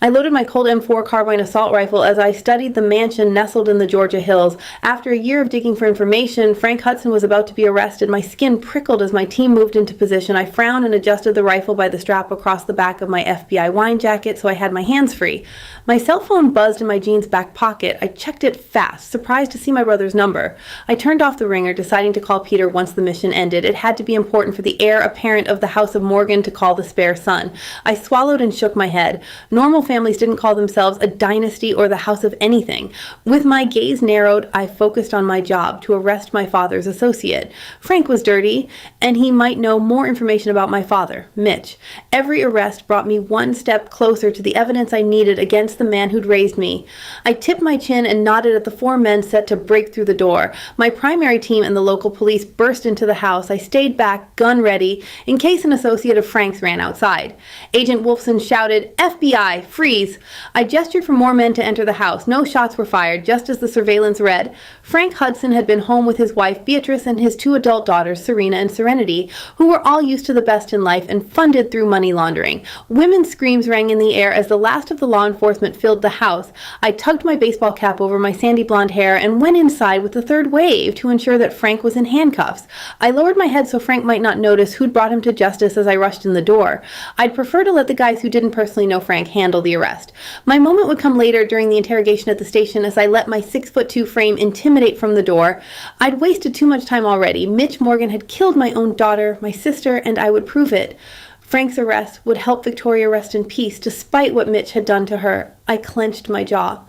I loaded my Colt M4 carbine assault rifle as I studied the mansion nestled in the Georgia hills. After a year of digging for information, Frank Hudson was about to be arrested. My skin prickled as my team moved into position. I frowned and adjusted the rifle by the strap across the back of my FBI wine jacket so I had my hands free. My cell phone buzzed in my jeans back pocket. I checked it fast, surprised to see my brother's number. I turned off the ringer, deciding to call Peter once the mission ended. It had to be important for the heir apparent of the House of Morgan to call the spare son. I swallowed and shook my head. Normal families didn't call themselves a dynasty or the house of anything. With my gaze narrowed, I focused on my job, to arrest my father's associate. Frank was dirty, and he might know more information about my father, Mitch. Every arrest brought me one step closer to the evidence I needed against the man who'd raised me. I tipped my chin and nodded at the four men set to break through the door. My primary team and the local police burst into the house. I stayed back, gun ready, in case an associate of Frank's ran outside. Agent Wolfson shouted, "FBI, freeze!" I gestured for more men to enter the house. No shots were fired, just as the surveillance read. Frank Hudson had been home with his wife, Beatrice, and his two adult daughters, Serena and Serenity, who were all used to the best in life and funded through money laundering. Women's screams rang in the air as the last of the law enforcement filled the house. I tugged my baseball cap over my sandy blonde hair and went inside with the third wave to ensure that Frank was in handcuffs. I lowered my head so Frank might not notice who'd brought him to justice as I rushed in the door. I'd prefer to let the guys who didn't personally know Frank handle the arrest. My moment would come later during the interrogation at the station as I let my 6'2" frame intimidate from the door. I'd wasted too much time already. Mitch Morgan had killed my own daughter, my sister, and I would prove it. Frank's arrest would help Victoria rest in peace, despite what Mitch had done to her. I clenched my jaw.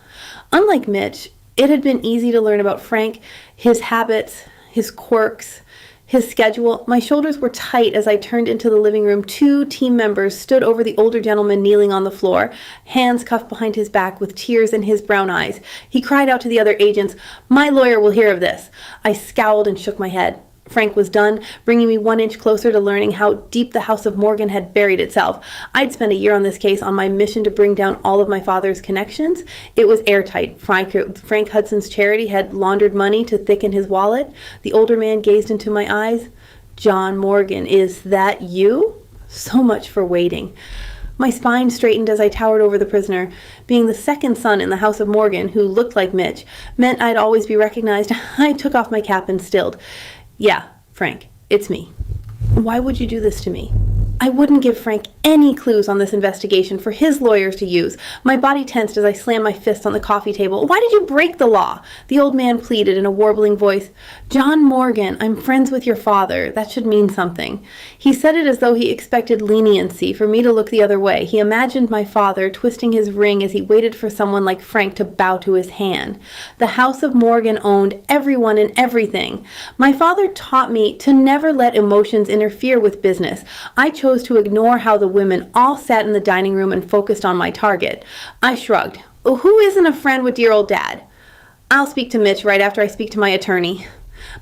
Unlike Mitch, it had been easy to learn about Frank, his habits, his quirks, his schedule. My shoulders were tight as I turned into the living room. Two team members stood over the older gentleman kneeling on the floor, hands cuffed behind his back with tears in his brown eyes. He cried out to the other agents, "My lawyer will hear of this." I scowled and shook my head. Frank was done, bringing me 1 inch closer to learning how deep the House of Morgan had buried itself. I'd spent a year on this case on my mission to bring down all of my father's connections. It was airtight. Frank Hudson's charity had laundered money to thicken his wallet. The older man gazed into my eyes. "John Morgan, is that you? So much for waiting." My spine straightened as I towered over the prisoner. Being the second son in the House of Morgan, who looked like Mitch, meant I'd always be recognized. I took off my cap and stilled. "Yeah, Frank, it's me. Why would you do this to me?" I wouldn't give Frank any clues on this investigation for his lawyers to use. My body tensed as I slammed my fist on the coffee table. "Why did you break the law?" The old man pleaded in a warbling voice. "John Morgan, I'm friends with your father. That should mean something." He said it as though he expected leniency for me to look the other way. He imagined my father twisting his ring as he waited for someone like Frank to bow to his hand. The House of Morgan owned everyone and everything. My father taught me to never let emotions interfere with business. I chose to ignore how the women all sat in the dining room and focused on my target. I shrugged. "Who isn't a friend with dear old dad?" "I'll speak to Mitch right after I speak to my attorney."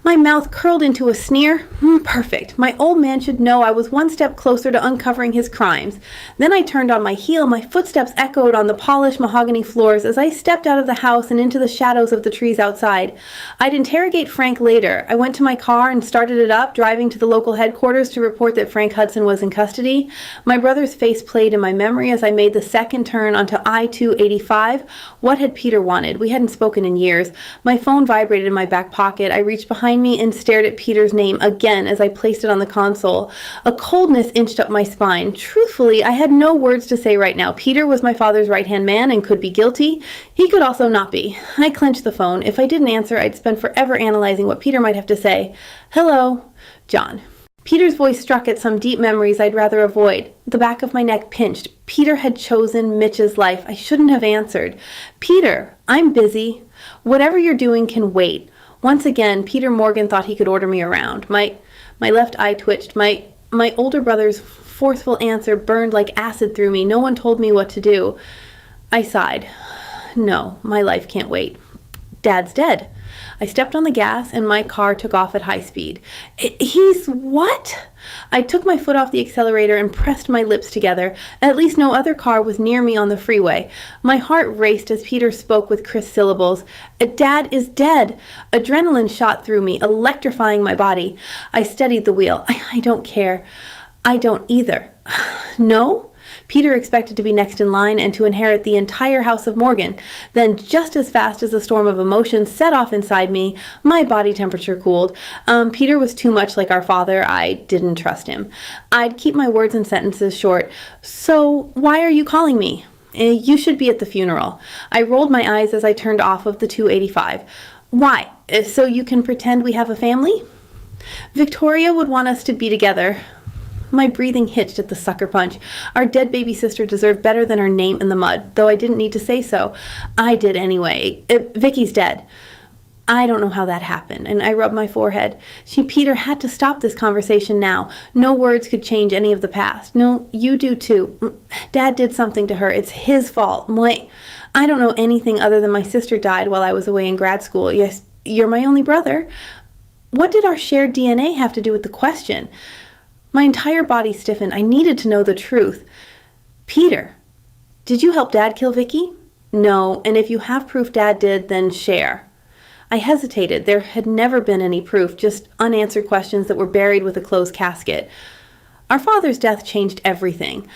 My mouth curled into a sneer. Perfect. My old man should know I was one step closer to uncovering his crimes. Then I turned on my heel. My footsteps echoed on the polished mahogany floors as I stepped out of the house and into the shadows of the trees outside. I'd interrogate Frank later. I went to my car and started it up, driving to the local headquarters to report that Frank Hudson was in custody. My brother's face played in my memory as I made the second turn onto I-285. What had Peter wanted? We hadn't spoken in years. My phone vibrated in my back pocket. I reached behind me and stared at Peter's name again as I placed it on the console. A coldness inched up my spine. Truthfully, I had no words to say right now. Peter was my father's right-hand man and could be guilty. He could also not be. I clenched the phone. If I didn't answer, I'd spend forever analyzing what Peter might have to say. "Hello, John." Peter's voice struck at some deep memories I'd rather avoid. The back of my neck pinched. Peter had chosen Mitch's life. I shouldn't have answered. "Peter, I'm busy. Whatever you're doing can wait." Once again, Peter Morgan thought he could order me around. My left eye twitched. My older brother's forceful answer burned like acid through me. No one told me what to do. I sighed. No, my life can't wait. Dad's dead. I stepped on the gas and my car took off at high speed. He's what? I took my foot off the accelerator and pressed my lips together. At least no other car was near me on the freeway. My heart raced as Peter spoke with crisp syllables. "Dad is dead." Adrenaline shot through me, electrifying my body. I steadied the wheel. I don't care. I don't either. No? Peter expected to be next in line and to inherit the entire house of Morgan. Then, just as fast as a storm of emotions set off inside me, my body temperature cooled. Peter was too much like our father. I didn't trust him. I'd keep my words and sentences short. So, why are you calling me? You should be at the funeral. I rolled my eyes as I turned off of the 285. Why? So you can pretend we have a family? Victoria would want us to be together. My breathing hitched at the sucker punch. Our dead baby sister deserved better than her name in the mud, though I didn't need to say so. I did anyway. Vicky's dead. I don't know how that happened, and I rubbed my forehead. Peter had to stop this conversation now. No words could change any of the past. No, you do too. Dad did something to her. It's his fault. I don't know anything other than my sister died while I was away in grad school. Yes, you're my only brother. What did our shared DNA have to do with the question? My entire body stiffened. I needed to know the truth. Peter, did you help Dad kill Vicky? No, and if you have proof Dad did, then share. I hesitated. There had never been any proof, just unanswered questions that were buried with a closed casket. Our father's death changed everything.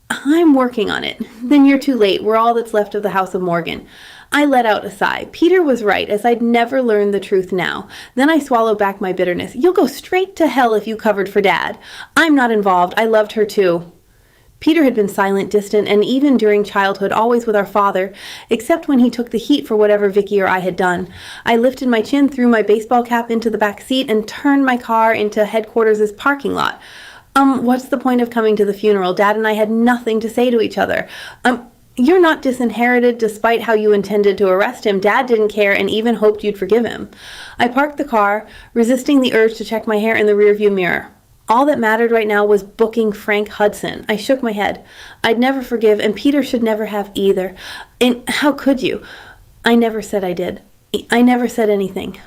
I'm working on it. Then you're too late. We're all that's left of the House of Morgan. I let out a sigh. Peter was right, as I'd never learned the truth now. Then I swallowed back my bitterness. You'll go straight to hell if you covered for Dad. I'm not involved. I loved her too. Peter had been silent, distant, and even during childhood, always with our father, except when he took the heat for whatever Vicky or I had done. I lifted my chin, threw my baseball cap into the back seat, and turned my car into headquarters' parking lot. What's the point of coming to the funeral? Dad and I had nothing to say to each other. You're not disinherited despite how you intended to arrest him. Dad didn't care and even hoped you'd forgive him. I parked the car, resisting the urge to check my hair in the rearview mirror. All that mattered right now was booking Frank Hudson. I shook my head. I'd never forgive, and Peter should never have either. And how could you? I never said I did. I never said anything.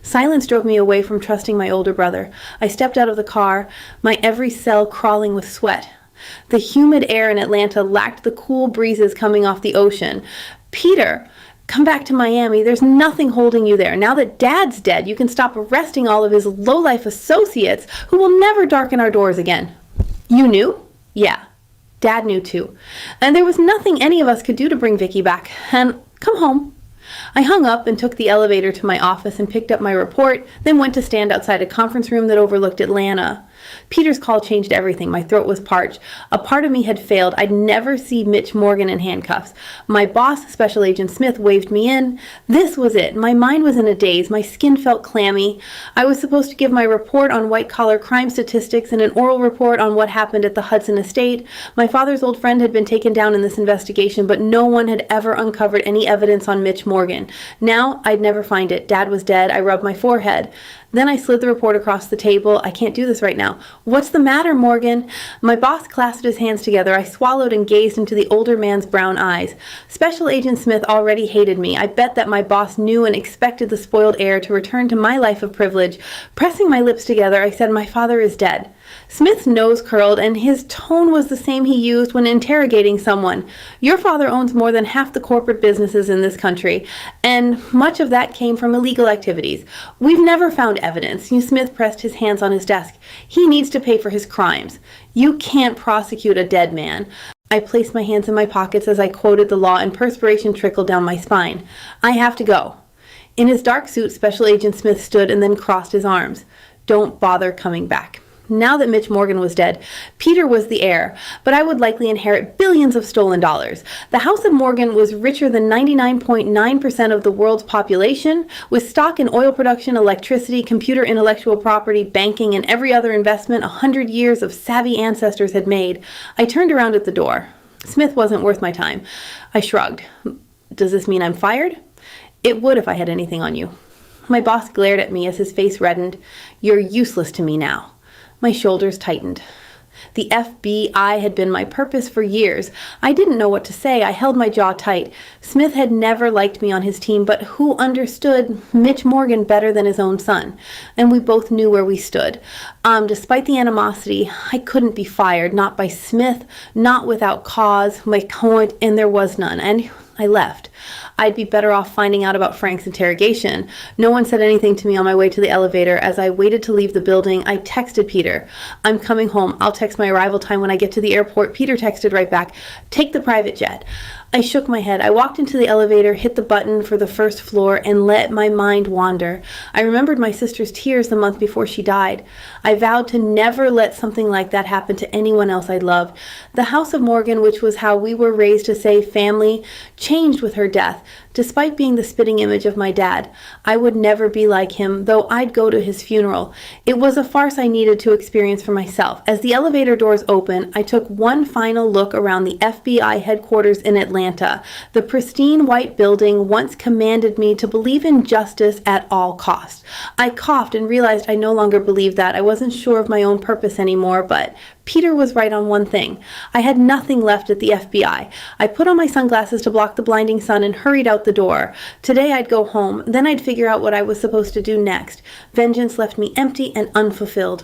Silence drove me away from trusting my older brother. I stepped out of the car, my every cell crawling with sweat. The humid air in Atlanta lacked the cool breezes coming off the ocean. Peter, come back to Miami. There's nothing holding you there. Now that Dad's dead, you can stop arresting all of his low-life associates who will never darken our doors again. You knew? Yeah. Dad knew too. And there was nothing any of us could do to bring Vicky back. And come home. I hung up and took the elevator to my office and picked up my report, then went to stand outside a conference room that overlooked Atlanta. Peter's call changed everything. My throat was parched. A part of me had failed. I'd never see Mitch Morgan in handcuffs. My boss, Special Agent Smith, waved me in. This was it. My mind was in a daze. My skin felt clammy. I was supposed to give my report on white-collar crime statistics and an oral report on what happened at the Hudson estate. My father's old friend had been taken down in this investigation, but no one had ever uncovered any evidence on Mitch Morgan. Now, I'd never find it. Dad was dead. I rubbed my forehead. Then I slid the report across the table. I can't do this right now. What's the matter, Morgan? My boss clasped his hands together. I swallowed and gazed into the older man's brown eyes. Special Agent Smith already hated me. I bet that my boss knew and expected the spoiled heir to return to my life of privilege. Pressing my lips together, I said, my father is dead. Smith's nose curled, and his tone was the same he used when interrogating someone. Your father owns more than half the corporate businesses in this country, and much of that came from illegal activities. We've never found evidence. Smith pressed his hands on his desk. He needs to pay for his crimes. You can't prosecute a dead man. I placed my hands in my pockets as I quoted the law, and perspiration trickled down my spine. I have to go. In his dark suit, Special Agent Smith stood and then crossed his arms. Don't bother coming back. Now that Mitch Morgan was dead, Peter was the heir, but I would likely inherit billions of stolen dollars. The House of Morgan was richer than 99.9% of the world's population, with stock in oil production, electricity, computer intellectual property, banking, and every other investment 100 years of savvy ancestors had made. I turned around at the door. Smith wasn't worth my time. I shrugged. Does this mean I'm fired? It would if I had anything on you. My boss glared at me as his face reddened. You're useless to me now. My shoulders tightened. The FBI had been my purpose for years. I didn't know what to say. I held my jaw tight. Smith had never liked me on his team, but who understood Mitch Morgan better than his own son? And we both knew where we stood. Despite the animosity, I couldn't be fired. Not by Smith, not without cause, and there was none. And I left. I'd be better off finding out about Frank's interrogation. No one said anything to me on my way to the elevator. As I waited to leave the building, I texted Peter. "I'm coming home. I'll text my arrival time when I get to the airport." Peter texted right back, "Take the private jet." I shook my head. I walked into the elevator, hit the button for the first floor, and let my mind wander. I remembered my sister's tears the month before she died. I vowed to never let something like that happen to anyone else I loved. The House of Morgan, which was how we were raised to say family, changed with her death. Despite being the spitting image of my dad, I would never be like him, though I'd go to his funeral. It was a farce I needed to experience for myself. As the elevator doors opened, I took one final look around the FBI headquarters in Atlanta. The pristine white building once commanded me to believe in justice at all costs. I coughed and realized I no longer believed that. I wasn't sure of my own purpose anymore, but Peter was right on one thing. I had nothing left at the FBI. I put on my sunglasses to block the blinding sun and hurried out the door. Today I'd go home, then I'd figure out what I was supposed to do next. Vengeance left me empty and unfulfilled.